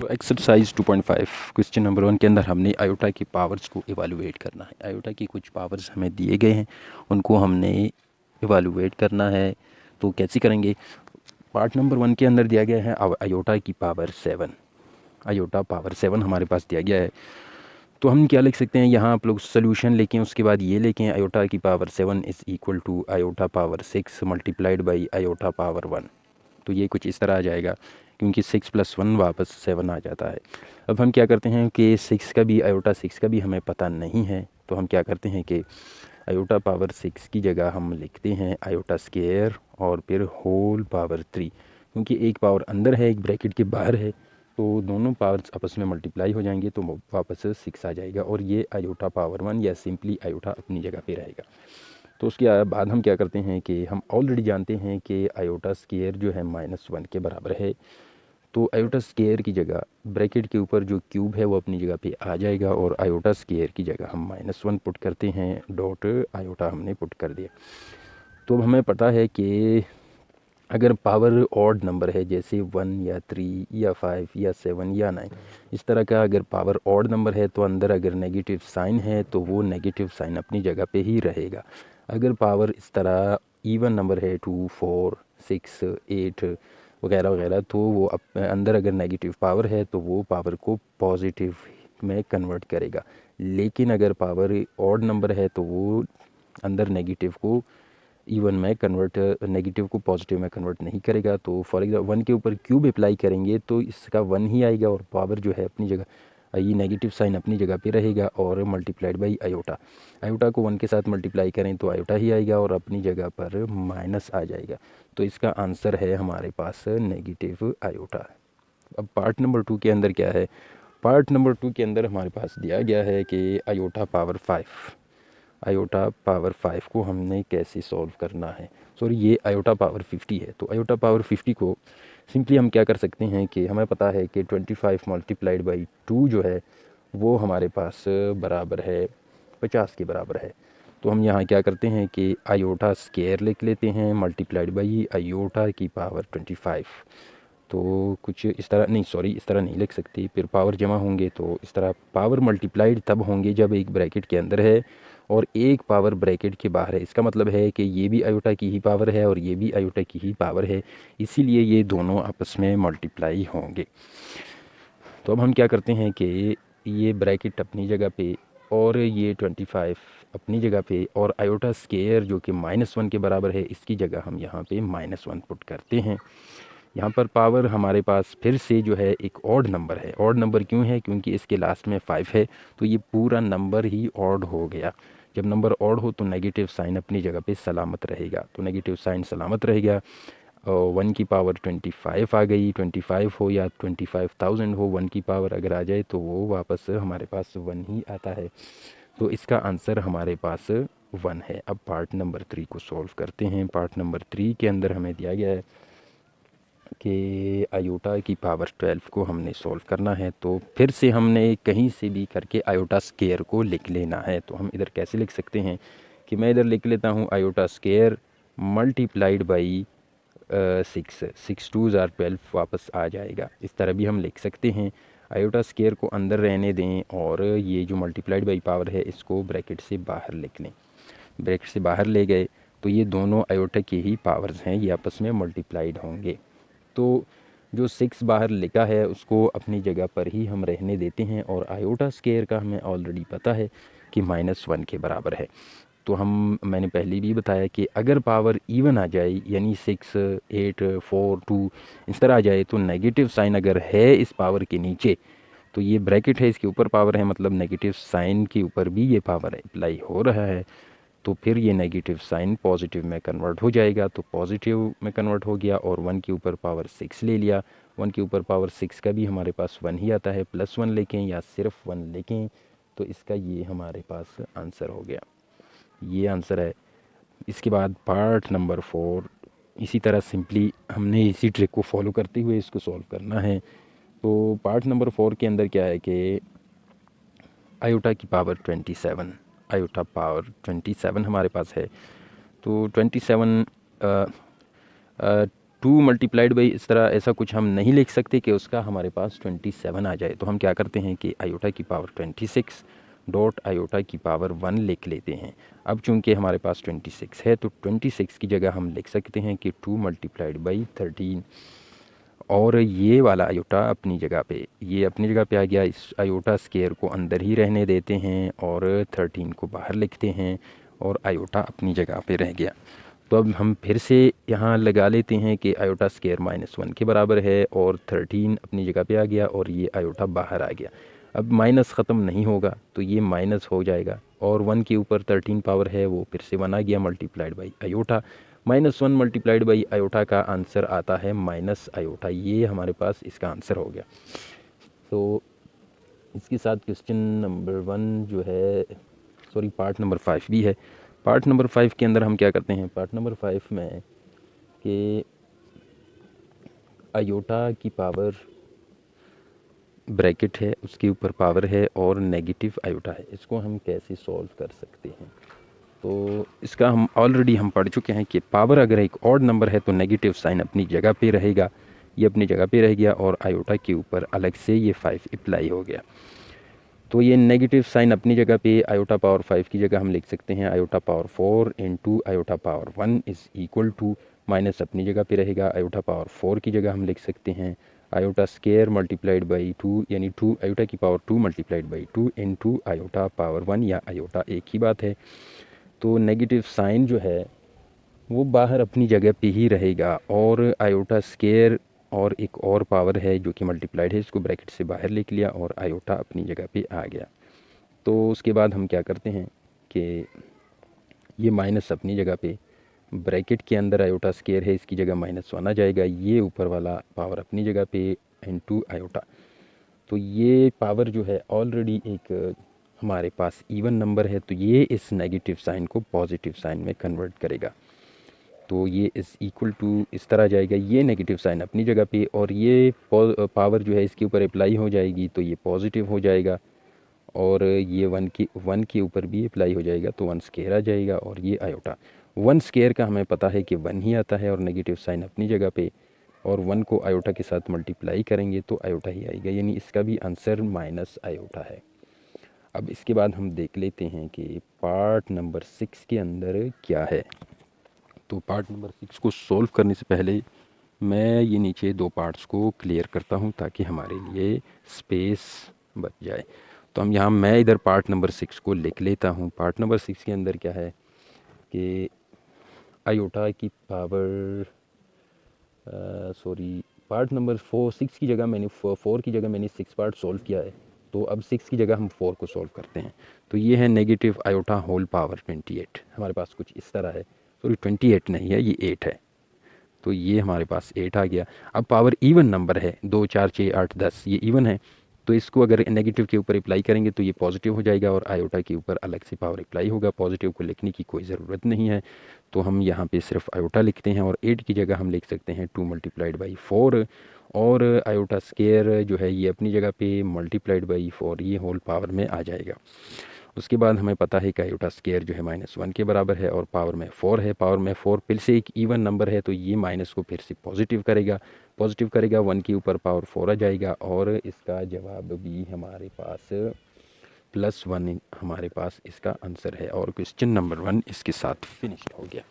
तो exercise 2.5 question number 1 के अंदर हमने आयोटा की पावर्स को इवालुएट करना है। आयोटा की कुछ पावर्स हमें दिए गए हैं, उनको हमने इवालुएट करना है। तो कैसे करेंगे? पार्ट नंबर 1 के अंदर दिया गया है आयोटा की पावर 7। आयोटा पावर 7 हमारे पास दिया गया है। तो हम क्या लिख सकते हैं यहाँ? आप लोग सोल्यूशन लेके उसके बाद ये लेके आयोटा की power 7 is equal to iota power 6 multiplied by iota power 1। तो ये कुछ इस तरह आ जाएगा, क्योंकि 6 + 1 वापस 7 आ जाता है। अब हम क्या करते हैं कि 6 का भी, आयोटा 6 का भी हमें पता नहीं है, तो हम क्या करते हैं कि आयोटा पावर 6 की जगह हम लिखते हैं आयोटा स्क्वायर और फिर होल पावर 3। क्योंकि एक पावर अंदर है, एक ब्रैकेट के बाहर है, तो दोनों पावर्स आपस में मल्टीप्लाई हो जाएंगे तो वापस 6 आ जाएगा और ये आयोटा पावर 1 या सिंपली आयोटा अपनी जगह पे रहेगा। तो उसके बाद हम क्या करते हैं कि हम ऑलरेडी जानते हैं कि आयोटा स्क्वायर जो है -1 के बराबर है। तो आयोटा स्क्वायर की जगह ब्रैकेट के ऊपर जो क्यूब है वो अपनी जगह पे आ जाएगा और आयोटा स्क्वायर की जगह हम -1 पुट करते हैं, डॉट आयोटा हमने पुट कर दिया। तो अब हमें पता है कि अगर पावर ऑड नंबर है, जैसे 1 या 3 या 5 या 7 या 9, इस तरह का अगर पावर ऑड नंबर है तो अंदर अगर नेगेटिव साइन है तो वो नेगेटिव साइन अपनी जगह पे ही रहेगा। अगर पावर इस तरह इवन नंबर है 2, 4, 6, 8 वगैरह वगैरह, तो वो अंदर अगर नेगेटिव पावर है तो वो पावर को पॉजिटिव में कन्वर्ट करेगा। लेकिन अगर पावर ऑड नंबर है तो वो अंदर नेगेटिव को इवन में कन्वर्ट, नेगेटिव को पॉजिटिव में कन्वर्ट नहीं करेगा। तो फॉर एग्जाम्पल 1 के ऊपर क्यूब अप्लाई करेंगे तो इसका 1 ही आएगा और पावर जो है अपनी जगह, ये नेगेटिव साइन अपनी जगह पे रहेगा और मल्टीप्लाइड बाई आयोटा। आयोटा को 1 के साथ मल्टीप्लाई करें तो आयोटा ही आएगा और अपनी जगह पर माइनस आ जाएगा। तो इसका आंसर है हमारे पास नेगेटिव आयोटा। अब पार्ट नंबर 2 के अंदर क्या है? पार्ट नंबर 2 के अंदर हमारे पास दिया गया है कि आयोटा पावर 5, आयोटा पावर 5 को हमने कैसे सॉल्व करना है। सॉरी, ये आयोटा पावर 50 है। तो आयोटा पावर 50 को सिंपली हम क्या कर सकते हैं कि हमें पता है कि 25 मल्टीप्लाइड बाई 2 जो है वो हमारे पास बराबर है 50 के बराबर है। तो हम यहाँ क्या करते हैं कि आयोटा स्क्वायर लिख लेते हैं मल्टीप्लाइड बाई आयोटा की पावर 25। तो कुछ इस तरह नहीं, सॉरी इस तरह नहीं लिख सकती, फिर पावर जमा होंगे तो इस तरह पावर मल्टीप्लाइड तब होंगे जब एक ब्रैकेट के अंदर है और एक पावर ब्रैकेट के बाहर है। इसका मतलब है कि ये भी आयोटा की ही पावर है और ये भी आयोटा की ही पावर है, इसीलिए ये दोनों आपस में मल्टीप्लाई होंगे। तो अब हम क्या करते हैं कि ये ब्रैकेट अपनी जगह पे और ये 25 अपनी जगह पे और आयोटा स्क्वायर जो कि -1 के बराबर है, इसकी जगह हम यहाँ पे -1 पुट करते हैं। यहाँ पर पावर हमारे पास फिर से जो है एक ऑड नंबर है। ऑड नंबर क्यों है? क्योंकि इसके लास्ट में 5 है, तो ये पूरा नंबर ही ऑड हो गया। जब नंबर ऑड हो तो नेगेटिव साइन अपनी जगह पे सलामत रहेगा, तो नेगेटिव साइन सलामत रहेगा। 1 की पावर 25 आ गई, 25 हो या 25,000 हो, 1 की पावर अगर आ जाए तो वो वापस हमारे पास 1 ही आता है। तो इसका आंसर हमारे पास 1 है। अब पार्ट नंबर 3 को सॉल्व करते हैं। पार्ट नंबर 3 के अंदर हमें दिया गया है कि आयोटा की पावर 12 को हमने सॉल्व करना है। तो फिर से हमने कहीं से भी करके आयोटा स्क्वायर को लिख लेना है। तो हम इधर कैसे लिख सकते हैं कि मैं इधर लिख लेता हूँ आयोटा स्क्वायर मल्टीप्लाइड बाई 6, 6 2 ज़ार 12 वापस आ जाएगा। इस तरह भी हम लिख सकते हैं। आयोटा स्क्वायर को अंदर रहने दें और ये जो मल्टीप्लाइड बाई पावर है इसको ब्रैकेट से बाहर लिख लें। ब्रैकेट से बाहर ले गए तो ये दोनों आयोटा की ही पावर्स हैं, ये आपस में मल्टीप्लाइड होंगे। तो जो 6 बाहर लिखा है उसको अपनी जगह पर ही हम रहने देते हैं और आयोटा स्क्वायर का हमें ऑलरेडी पता है कि -1 के बराबर है। तो मैंने पहले भी बताया कि अगर पावर इवन आ जाए, यानी 6, 8, 4, 2 इस तरह आ जाए, तो नेगेटिव साइन अगर है इस पावर के नीचे, तो ये ब्रैकेट है इसके ऊपर पावर है, मतलब नेगेटिव साइन के ऊपर भी ये पावर अप्लाई हो रहा है, तो फिर ये नेगेटिव साइन पॉजिटिव में कन्वर्ट हो जाएगा। तो पॉजिटिव में कन्वर्ट हो गया और 1 के ऊपर पावर 6 ले लिया। 1 के ऊपर पावर 6 का भी हमारे पास 1 ही आता है, +1 लेकें या सिर्फ 1 लेकें, तो इसका ये हमारे पास आंसर हो गया। ये आंसर है। इसके बाद पार्ट नंबर 4, इसी तरह सिंपली हमने इसी ट्रिक को फॉलो करते हुए इसको सॉल्व करना है। तो पार्ट नंबर 4 के अंदर क्या है कि आयोटा की पावर 27, आयोटा पावर 27 हमारे पास है। तो 27 2 मल्टीप्लाइड बाई इस तरह ऐसा कुछ हम नहीं लिख सकते कि उसका हमारे पास 27 आ जाए। तो हम क्या करते हैं कि आयोटा की पावर 26 डॉट आयोटा की पावर 1 लिख लेते हैं। अब चूंकि हमारे पास 26 है तो 26 की जगह हम लिख सकते हैं कि 2 मल्टीप्लाइड बाई 13, और ये वाला आयोटा अपनी जगह पे, ये अपनी जगह पे आ गया। इस आयोटा स्केयर को अंदर ही रहने देते हैं और 13 को बाहर लिखते हैं और आयोटा अपनी जगह पे रह गया। तो अब हम फिर से यहाँ लगा लेते हैं कि आयोटा स्केयर -1 के बराबर है और 13 अपनी जगह पे आ गया और ये आयोटा बाहर आ गया। अब माइनस ख़त्म नहीं होगा तो ये माइनस हो जाएगा और 1 के ऊपर 13 पावर है वो फिर से 1 आ गया multiplied by iota. -1 multiplied by iota का आंसर आता है माइनस आयोटा। ये हमारे पास इसका आंसर हो गया। तो इसके साथ क्वेश्चन नंबर 1 जो है, सॉरी पार्ट नंबर 5 भी है। पार्ट नंबर 5 के अंदर हम क्या करते हैं, पार्ट नंबर 5 में कि आयोटा की पावर ब्रैकेट है, उसके ऊपर पावर है और नेगेटिव आयोटा है, इसको हम कैसे सॉल्व कर सकते हैं। तो इसका हम ऑलरेडी हम पढ़ चुके हैं कि पावर अगर एक ऑड नंबर है तो नेगेटिव साइन अपनी जगह पे रहेगा, ये अपनी जगह पे रह गया और आयोटा के ऊपर अलग से ये 5 अप्लाई हो गया। तो ये नेगेटिव साइन अपनी जगह पे आयोटा पावर 5 की जगह हम लिख सकते हैं iota power 4 into iota power 1 is equal to, minus अपनी जगह पे रहेगा, आयोटा पावर 4 की जगह हम लिख सकते हैं आयोटा स्केयर मल्टीप्लाइड बाई 2, यानी 2 आयोटा की power 2 multiplied by 2 into iota power 1, या आयोटा एक ही बात है। तो नेगेटिव साइन जो है वो बाहर अपनी जगह पे ही रहेगा और आयोटा स्केयर और एक और पावर है जो कि मल्टीप्लाइड है, इसको ब्रैकेट से बाहर लिख लिया और आयोटा अपनी जगह पे आ गया। तो उसके बाद हम क्या करते हैं कि ये माइनस अपनी जगह पे, ब्रैकेट के अंदर आयोटा स्केयर है, इसकी जगह -1 आ जाएगा, ये ऊपर वाला पावर अपनी जगह पे इनटू आयोटा। तो ये पावर जो है ऑलरेडी एक हमारे पास इवन नंबर है, तो ये इस नेगेटिव साइन को पॉजिटिव साइन में कन्वर्ट करेगा। तो ये इज़ इक्वल टू इस तरह जाएगा, ये नेगेटिव साइन अपनी जगह पे और ये पावर जो है इसके ऊपर अप्लाई हो जाएगी तो ये पॉजिटिव हो जाएगा, और ये 1 के ऊपर भी अप्लाई हो जाएगा तो 1 स्केयर आ जाएगा, और ये आयोटा 1 स्केयर का हमें पता है कि 1 ही आता है और नेगेटिव साइन अपनी जगह पे, और 1 को आयोटा के साथ मल्टीप्लाई करेंगे तो आयोटा ही आएगा, यानी इसका भी आंसर माइनस आयोटा है। अब इसके बाद हम देख लेते हैं कि पार्ट नंबर 6 के अंदर क्या है। तो पार्ट नंबर 6 को सॉल्व करने से पहले मैं ये नीचे 2 पार्ट्स को क्लियर करता हूँ ताकि हमारे लिए स्पेस बच जाए। तो हम यहाँ, मैं इधर पार्ट नंबर 6 को लिख लेता हूँ। पार्ट नंबर 6 के अंदर क्या है कि आयोटा की पावर, सॉरी पार्ट नंबर 6 की जगह मैंने 4 की जगह मैंने 6 पार्ट सॉल्व किया है, तो अब 6 की जगह हम 4 को सॉल्व करते हैं। तो ये है नेगेटिव आयोटा होल पावर 28, हमारे पास कुछ इस तरह है, सॉरी 28 नहीं है, ये 8 है, तो ये हमारे पास 8 आ गया। अब पावर इवन नंबर है, 2 4 6 8 10, ये इवन है, तो इसको अगर नेगेटिव के ऊपर अप्लाई करेंगे तो ये पॉजिटिव हो जाएगा और आयोटा के ऊपर अलग से पावर अप्लाई होगा, पॉजिटिव को लिखने की कोई ज़रूरत नहीं है। तो हम यहाँ पे सिर्फ आयोटा लिखते हैं और 8 की जगह हम लिख सकते हैं 2 मल्टीप्लाइड बाई 4, और आयोटा स्केयर जो है ये अपनी जगह पे मल्टीप्लाइड बाई 4, ये होल पावर में आ जाएगा। उसके बाद हमें पता है कि आयोटा स्केयर जो है -1 के बराबर है और पावर में 4 है, पावर में 4 फिर से एक इवन नंबर है तो ये माइनस को फिर से पॉजिटिव करेगा, 1 के ऊपर पावर 4 आ जाएगा, और इसका जवाब भी हमारे पास +1 हमारे पास इसका आंसर है, और क्वेश्चन नंबर 1 इसके साथ फिनिश्ड हो गया।